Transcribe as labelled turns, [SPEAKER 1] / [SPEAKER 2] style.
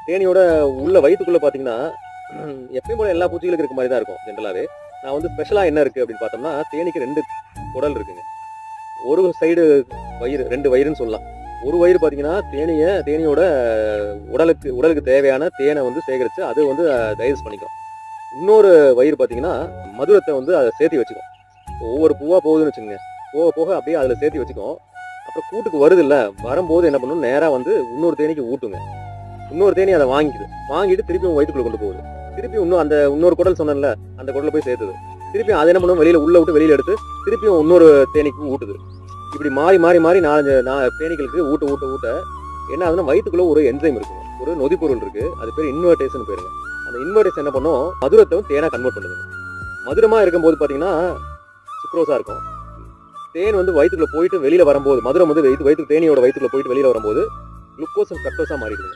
[SPEAKER 1] தேனியோட உள்ள வயிற்றுக்குள்ள பார்த்தீங்கன்னா எப்பயும் போல எல்லா பூச்சிகளுக்கு இருக்க மாதிரி தான் இருக்கும் ஜென்ரலாகவே. நான் வந்து ஸ்பெஷலாக என்ன இருக்குது அப்படின்னு பார்த்தோம்னா, தேனீக்கு 2 குடல் இருக்குங்க. ஒரு சைடு வயிறு, 2 வயிறுன்னு சொல்லலாம். ஒரு வயிறு பார்த்தீங்கன்னா தேனியோட உடலுக்கு தேவையான தேனை வந்து சேகரித்து அது வந்து டைஜஸ்ட் பண்ணிக்கும். இன்னொரு வயிறு பார்த்தீங்கன்னா மதுரத்தை வந்து அதை சேர்த்து வச்சுக்கும். ஒவ்வொரு பூவாக போகுதுன்னு வச்சுக்கோங்க, போக போக அப்படியே அதில் சேர்த்து வச்சுக்கும். அப்புறம் கூட்டுக்கு வருது இல்லை, வரும்போது என்ன பண்ணும், நேராக வந்து இன்னொரு தேனிக்கு ஊட்டுங்க. இன்னொரு தேனி அதை வாங்கிட்டு திருப்பியும் வயிற்றுக்குள்ள கொண்டு போகுது. திருப்பி இன்னொரு குடல் சொன்னேன்ல, அந்த குடலை போய் சேர்த்துது. திருப்பியும் அதை என்ன பண்ணும், வெளியில் எடுத்து திருப்பியும் இன்னொரு தேனிக்கு ஊட்டுது. இப்படி மாறி 4 தேனீக்களுக்கு ஊட்ட என்ன ஆகுதுன்னா, வயிற்றுக்குள்ள ஒரு என்சைம் இருக்குங்க, ஒரு நொதிப்பொருள் இருக்கு. அது பேர் இன்வெர்டேஷன் பேருங்க. அந்த இன்வெர்டேஷன் என்ன பண்ணும், மதுரத்தை தேனா கன்வெர்ட் பண்ணுதுங்க. மதுரமா இருக்கும்போது பார்த்தீங்கன்னா சுக்ரோஸா இருக்கும். தேன் வந்து வயிற்றுக்குள்ள போயிட்டு வெளியில வரும்போது, மதுரம் வந்து தேனியோட வயிற்றுக்குள்ள போயிட்டு வெளியில வரும்போது குளுக்கோஸ் ஃப்ரக்டோஸா மாறிடுது.